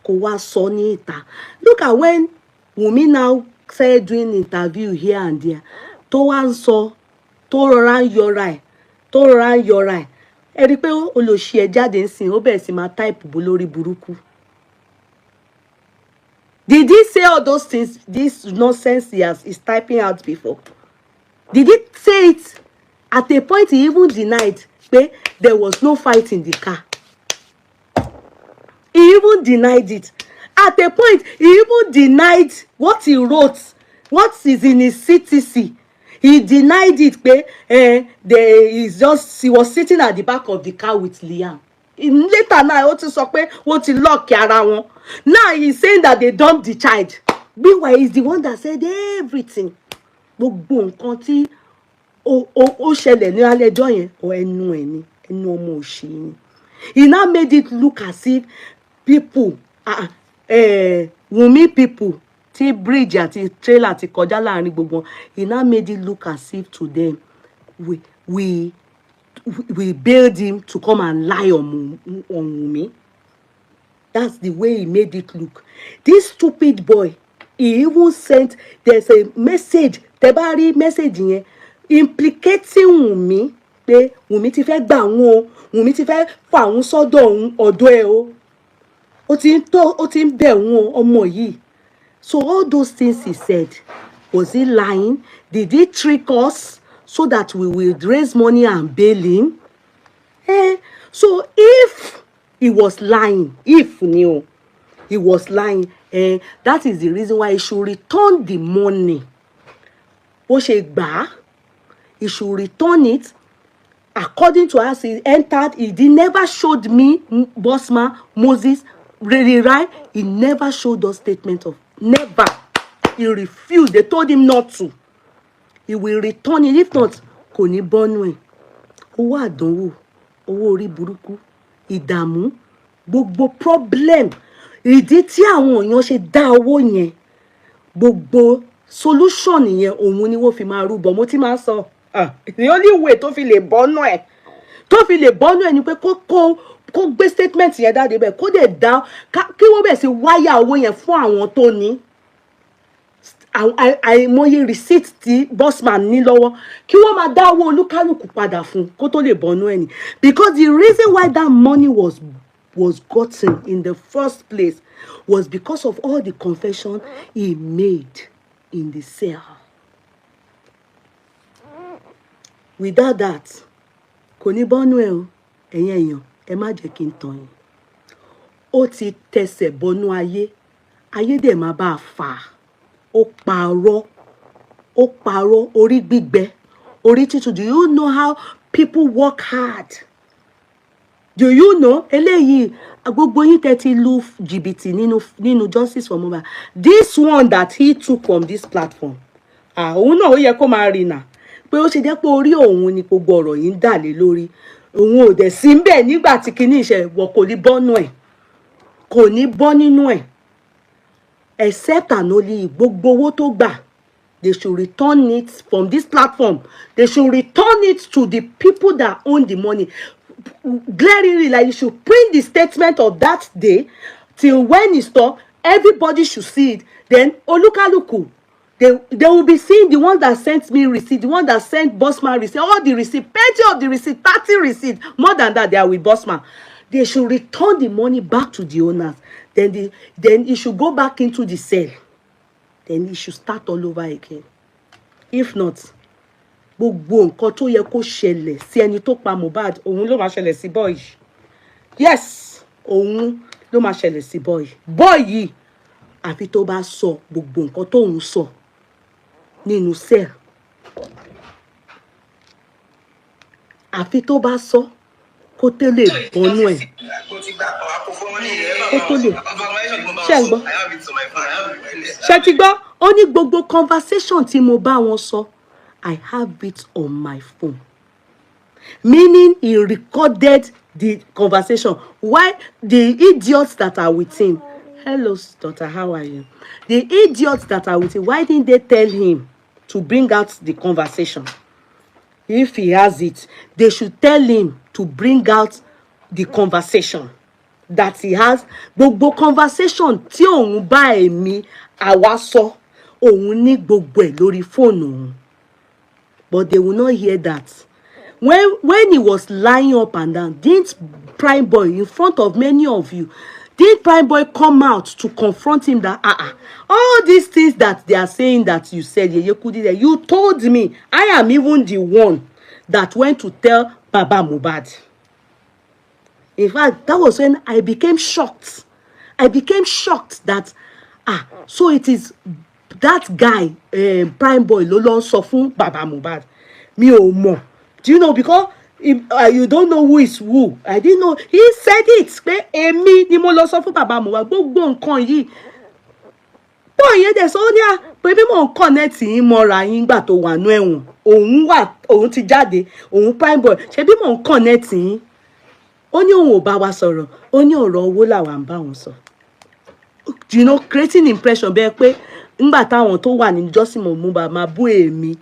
kó wá sọ ní ìta. Look at when Wunmi now started doing interview here and there. Tó wá ń sọ, tó rọra ń yọra ẹ̀. Ẹ rí pé olóṣì ẹ̀ jáde ń sìn, ó bẹ̀rẹ̀ sí máa type bó lórí burúkú. Did he say all those things, this nonsense is typing out before? Did he say it? At a point, he even denied that there was no fight in the car. He even denied it. At a point, he even denied what he wrote, what is in his CTC. He denied it. He was sitting at the back of the car with Liam. Later now, lock now he's saying that they dumped the child. Meanwhile, he's the one that said everything. He now made it look as if people, Wunmi people, bridge àti trailer àti kọjá láàrin gbogbo. He now made it look as if to them we bailed him to come and lie on Wunmi. That's the way he made it look. This stupid boy, he even sent, there's a message, tebari message here, implicating Wunmi, pé Wunmi ti fẹ́ gbà wọ́n, Wunmi ti fẹ́ fà wọ́n sọ́dọ̀ ọ̀dọ̀ ẹ̀ o. Ó ti ń bẹ̀ wọ́n ọmọ yìí. So all those things he said, was he lying? Did he trick us so that we will raise money and bail him? So if he was lying, he was lying, that is the reason why he should return the money bó ṣe gbà á, he should return it. According to us, he entered, he never showed me, Bossman, Moses, really right, he never showed us statement of, never. He refused, they told him not to. He will return it, if not, kò ní bọ́nú ẹ̀. Owó àdánwò, owó orí burúkú, ìdààmú, gbogbo problem, ìdí tí àwọn èèyàn ṣe dá owó yẹn, gbogbo solution yẹn òun ni wọ́n fi máa rúbọ. Mo ti máa sọ, the only way tó fi lè bọ́nú ẹ̀ ni pé kó gbé statement yẹn dáde bẹ́ẹ̀, kó dẹ̀ dá kí wọ́n bẹ̀ sí wáyà owó yẹn fún àwọn tó ní. Àìmọye receipt tí Bossman ní lọ́wọ́, kí wọ́n máa dá owó olúkálùkù padà fún kó tó lè bọ́nú ẹ̀ ni. Because the reason why that money was gotten in the first place was because of all the confession he made in the cell. Without that, kò ní bọ́nú ẹ̀ o, ẹ̀yin èèyàn, ẹ má jẹ́ kí n tàn yín. Ó ti tẹsẹ̀ bọ́nú ayé, ayé dẹ̀ máa bá a fà á. Ó parọ́, orí gbígbẹ, orí tútù. Do you know how people work hard? Do you know? Eléyìí, gbogbo yín tẹ́ ti lu jìbìtì nínú Justice for Mohbad. This one that he took from this platform, òun náà ó yẹ kó máa rìnà. Pé ó ṣe jẹ́ pé orí òun ni gbogbo ọ̀rọ̀ yìí ń dà lé lórí. Òun ò dẹ̀ sí ń bẹ̀ nígbà tí kinní ìṣẹ̀ wọ̀, kò ní bọ́nú ẹ̀. Kò ní bọ́ nínú ẹ̀. Except and only gbogbo owó tó gbà, they should return it from this platform. They should return it to the people that own the money. Glaringly, like you should print the statement of that day till when it stop, everybody should see it. Then Olukaluku, they will be seeing the one that sent me receipt, the one that sent Bossman receipt, all the receipt, plenty of the receipt, 30 receipt, more than that, they are with Bossman. They should return the money back to the owners. Then it should go back into the cell. Then it should start all over again. If not, gbogbo nǹkan tó yẹ kó ṣẹlẹ̀ sí ẹni tó pa Mohbad, òun ló máa ṣẹlẹ̀ sí boy. Yes, òun ló máa ṣẹlẹ̀ sí boy. Boy yìí, àfi tó bá sọ gbogbo nǹkan tóun sọ nínú cell. Àfi tó bá sọ kó tó lè bọ́nú ẹ̀. Kó tó lè. Ṣé ń gbọ́? Ṣé ti gbọ́? Ó ní gbogbo conversation tí mo bá wọn sọ, I have it on my phone. Meaning he recorded the conversation. Why the idiots that are with him? Hello, daughter, how are you? The idiots that are with him, why didn't they tell him to bring out the conversation? If he has it, they should tell him to bring out the conversation that he has. Gbogbo conversation tí òun bá èmi àwa sọ, òun ní gbogbo ẹ̀ lórí fóònù òun. But they will not hear that. When he was lying up and down, didn't Prime Boy, in front of many of you, did Prime Boy come out to confront him that, all these things that they are saying that you said, Yeye Kudi, that you told me, I am even the one that went to tell Baba Mohbad. In fact, that was when I became shocked. I became shocked that, so it is that guy, Prime Boy, ló lọ sọ fún Baba Mohbad. Mi ò mọ̀. Do you know? Because if, you don't know who is who. I didn't know. He said it. Pé èmi ni mo lọ sọ fún Baba Mohbad. Gbogbo nǹkan yìí. Boy yẹn dẹ̀ sọ ní pé bí mo ń connect yín mọ́ra yín gbà tó wà nú ẹ̀wọ̀n. Òun ti jáde. Òun Prime Boy. Ṣé bí mo ń connect yín? Ó ní òun ò bá wa sọ̀rọ̀. Ó ní ọ̀rọ̀ owó làwa ń bá wọn sọ. You know, creating impression bẹ́ẹ̀ pé ngbà táwọn tó wà ní Justice for Mohbad máa bú èmi.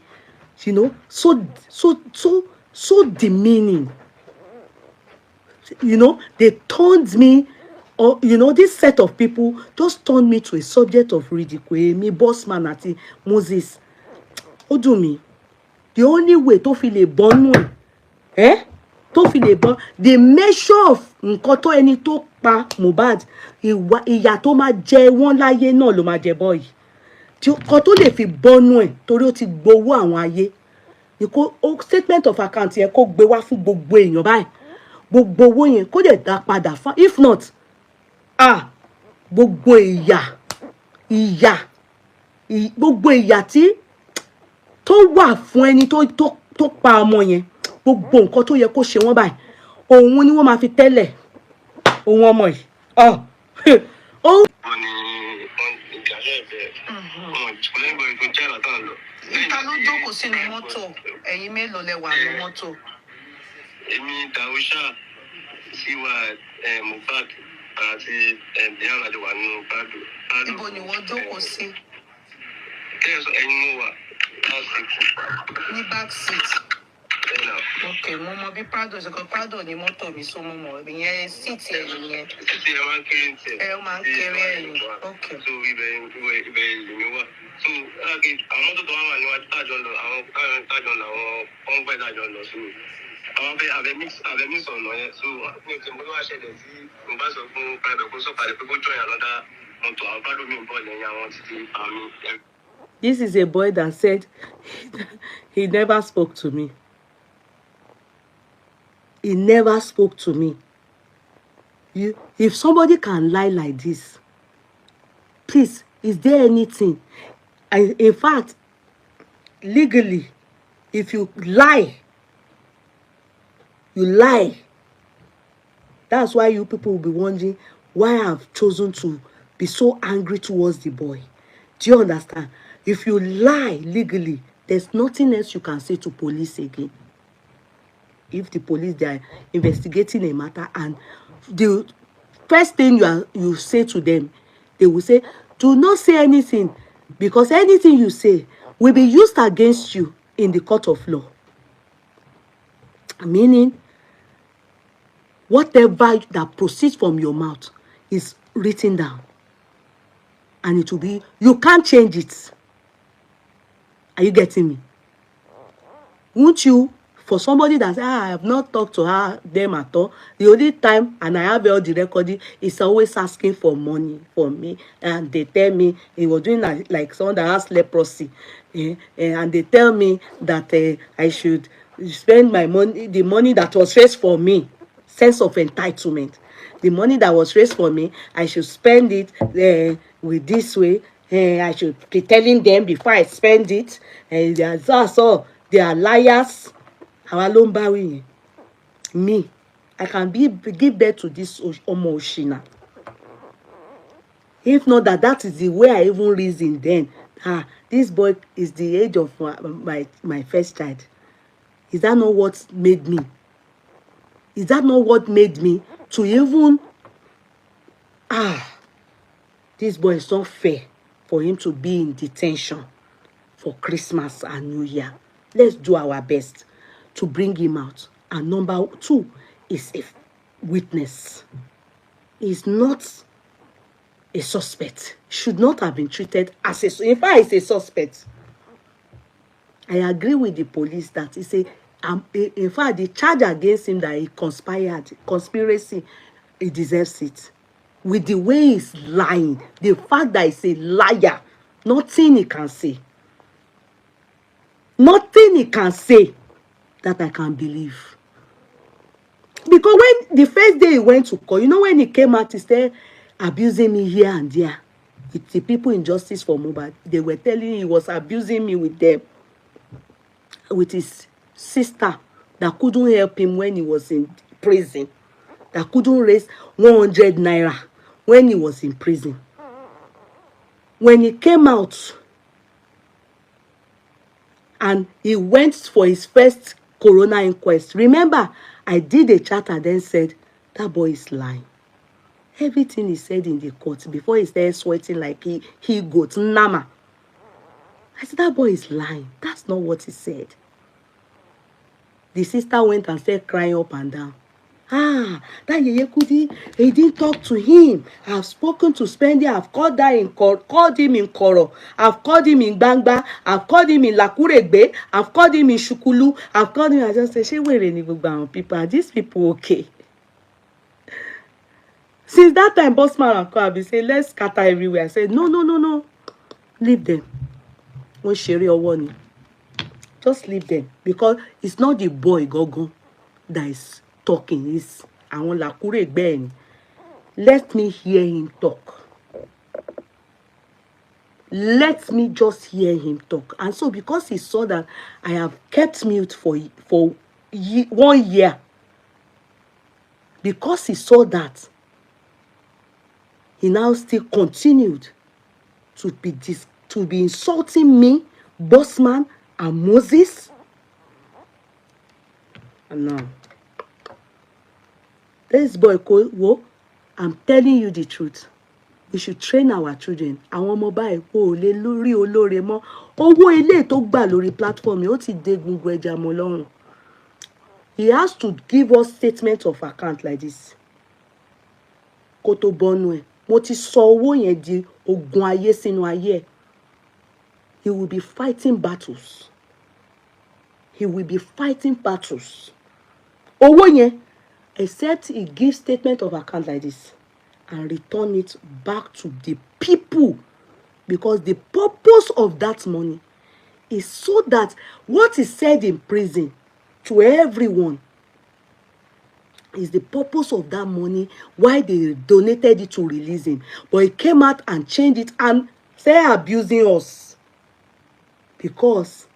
You know, so demeaning. You know, they turned me, or you know, this set of people just turned me to a subject of ridicule. Me, Bossman àti Moses. Ó dùn mí. The only way tó fi lè bọ́nú ẹ̀, tó fi lè bọ́n, the measure of nǹkan tó ẹni tó pa Mohbad, ìyà tó máa jẹ wọ́n láyé náà ló máa jẹ boy. Kan tó lè fi bọ́nú ẹ̀ torí ó ti gbowó àwọn ayé. Statement of account yẹn kó gbé wá fún gbogbo èèyàn báyìí. Gbogbo owó yẹn kó dẹ̀ dá padà fún. If not, gbogbo ìyà gbogbo ìyà tí tó wà fún ẹni tó pa ọmọ yẹn gbogbo nǹkan tó yẹ kó ṣe wọ́n báyìí òun ni wọ́n máa fi tẹ́lẹ̀ òun ọmọ yìí ìta ló jókòó sínú mọ́tò ẹ̀yin mélòó lẹ wà ní mọ́tò. Èmi Dàúṣà síwá MOHBAD àti ìyá àjọ wà nínú Prado. Ibo ni wọ́n jókòó sí? Kẹ́yọ̀ sọ ẹ̀yin mo wà ní back seat. Ok, mo mọ bí Prado ṣe kọ Prado ní mọ́tò mi so mo mọ ìyẹn síìtì ẹ̀yìn yẹn. Síìtì ẹ̀ máa ń kéré ní tiẹ̀. Ẹ máa ń kéré ẹ̀yìn. Ok. So ibẹ̀ lèmi wà. So àwọn mọ́tò tó wà níwájú tájọ lọ àwọn tájọ lọ àwọn pọ́ńpẹ́ tájọ lọ sí mi. Àwọn fẹ́ àbẹ̀mí sọ̀nà yẹn. So mi ò tí mo wá ṣẹlẹ̀ sí mo bá sọ fún Prado kó sọ̀kalẹ̀ pé kó jọyìn àlọ́dá mọ́tò àwọn Prado mi ń bọ̀ lẹ́yìn àwọn títí àmì. This is a boy that said he never spoke to me. He never spoke to me. If somebody can lie like this, please, is there anything? In fact, legally, if you lie, that's why you people will be wondering why I've chosen to be so angry towards the boy. Do you understand? If you lie legally, there's nothing else you can say to police again. If the police, they are investigating a matter, and the first thing you say to them, they will say, do not say anything, because anything you say will be used against you in the court of law. Meaning, whatever that proceeds from your mouth is written down. And it will be, you can't change it. Are you getting me? Won't you, for somebody that says, I have not talked to them at all, the only time, and I have all the recording, is always asking for money for me. And they tell me, he was doing like someone that has leprosy. And they tell me that I should spend my money, the money that was raised for me, sense of entitlement. The money that was raised for me, I should spend it with this way. I should be telling them before I spend it. That's all. They are liars. Me, I can give birth to this Omoshina. If not that is the way I even reason then. This boy is the age of my first child. Is that not what made me? Is that not what made me to even this boy is not fair for him to be in detention for Christmas and New Year. Let's do our best to bring him out. And number 2 is a witness. He's not a suspect. Should not have been treated as a, in fact, he's a suspect. I agree with the police that he say, in fact, the charge against him that he conspiracy, he deserves it. With the way he's lying, the fact that he's a liar, nothing he can say. Nothing he can say that I can believe. Because when the first day he went to court, you know, when he came out, he started abusing me here and there. With the people in Justice for MOHBAD, they were telling him he was abusing me with them. With his sister that couldn't help him when he was in prison. That couldn't raise 100 naira when he was in prison. When he came out and he went for his first corona inquest, remember, I did a chat and then said, that boy is lying. Everything he said in the court before he started sweating like he got nama. I said, that boy is lying. That's not what he said. The sister went and started crying up and down. That Yeye Kudi, he didn't talk to him. I've spoken to Spendy. I've called him in Koro. I've called him in Bangba. I've called him in Lakuregbe. I've called him in Shukulu. I've called him. I just say, she where any people? Are these people okay? Since that time, Bossman and I've been saying, let's scatter everywhere. I said, no. Leave them. Won't share your warning. Just leave them. Because it's not the boy, Gogo, that is talking. It's àwọn Lakuregbe. Let me hear him talk. let me just hear him talk. And so because he saw that I have kept mute for 1 year, because he saw that, he now still continued to be insulting me, Bossman, and Moses. And now, this boy, I'm telling you the truth. We should train our children. Àwọn ọmọ báyìí kò lè lórí olóore mọ́. Owó ilé tó gbà lórí platform yìí ó ti dé gbogbo ẹja mọ́ lọ́rùn. He has to give us statement of account like this. Kó tó bọ́nú ẹ̀. Mo ti sọ owó yẹn di ogun ayé sínú ayé ẹ̀. He will be fighting battles. He will be fighting battles. Owó yẹn, except he gives statement of account like this and return it back to the people, because the purpose of that money is so that what is said in prison to everyone is the purpose of that money, why they donated it to release him. But he came out and changed it and started abusing us, because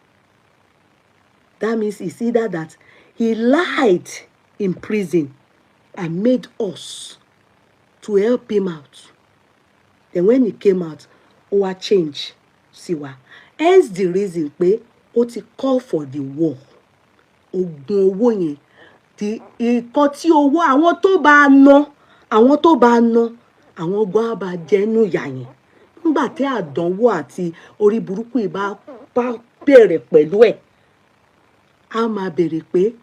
that means it's either that he lied in prison and made us to help him out. Then when he came out, our change, siwa. Hence the reason pé ó ti call for the war. Ogun owó yẹn, ìkan tí owó àwọn tó bá ná, àwọn gan bá jẹnu yà yẹn. Nígbà tí àdánwò àti orí burúkú ìbá bẹ̀rẹ̀ pẹ̀lú ẹ̀, a máa bèrè pé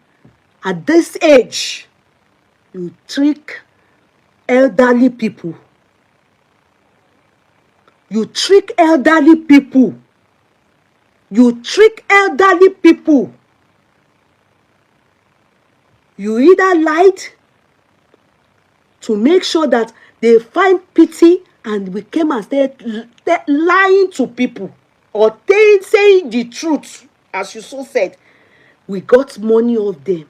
at this age, you trick elderly people. You trick elderly people. You trick elderly people. You either lied to make sure that they find pity, and we came and started lying to people, or saying the truth, as you so said. We got money off them.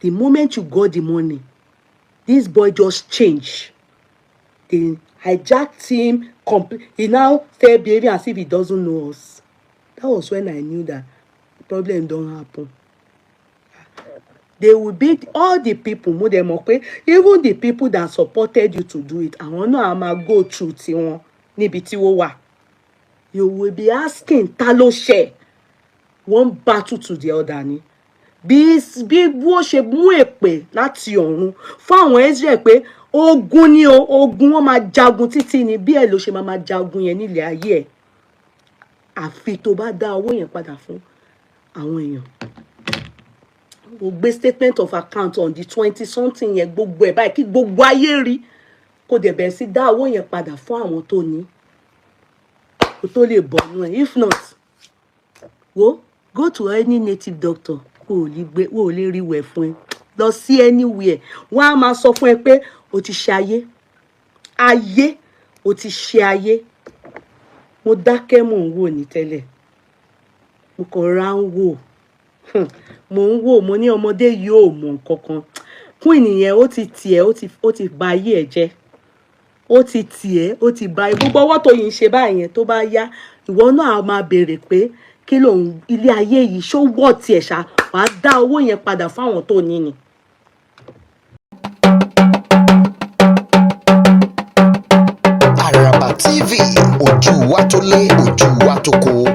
The moment you got the money, this boy just changed. They hijacked him. He now started behaving as if he doesn't know us. That was when I knew that the problem don't happen. They will beat all the people, even the people that supported you to do it. I want to go through tiwọn níbi tí wọ́n wà. You will be asking, ta ló ṣe? One battle to the other ni. Bí wọ́n ṣe mú èpè láti ọ̀run fún àwọn Israel pé ogun ni o, ogun wọn máa jagun títí ni, bí ẹ ló ṣe máa jagun yẹn nílẹ̀ ayé ẹ̀. Àfi tó bá dá owó yẹn padà fún àwọn èèyàn. Ó gbé statement of account on the 20 something yẹn, gbogbo ẹ̀ báyìí kí gbogbo ayé rí, kó dẹ̀ bẹ̀rẹ̀ sí dá owó yẹn padà fún àwọn tó ní, kó tó lè bọ̀nú ẹ̀. If not, go to any native doctor, wò ó lè rí wẹ̀ fún ẹ. Lọ sí anywhere, wọ́n á máa sọ fún ẹ pé o ti ṣe ayé, o ti ṣe ayé. Mo dákẹ́ mò ń wò ní tẹ́lẹ̀, mo kàn ra ń wò. Mo ń wò, mo ní ọmọdé yóò mọ nǹkan kan. Queen yẹn ó ti tiẹ̀, ó ti ba ayé ẹ̀ jẹ́. Ó ti tiẹ̀, ó ti ba gbogbo ọwọ́ tó yìí ń ṣe báyẹn, tó bá yá, ìwọ náà á máa béèrè pé kí lòun ilé ayé yìí ṣó wọ̀ tiẹ̀ ṣá, wàá dá owó yẹn padà fáwọn tó ní ni. Àràbà TV, ojú wa tó lé, ojú wa tó kó.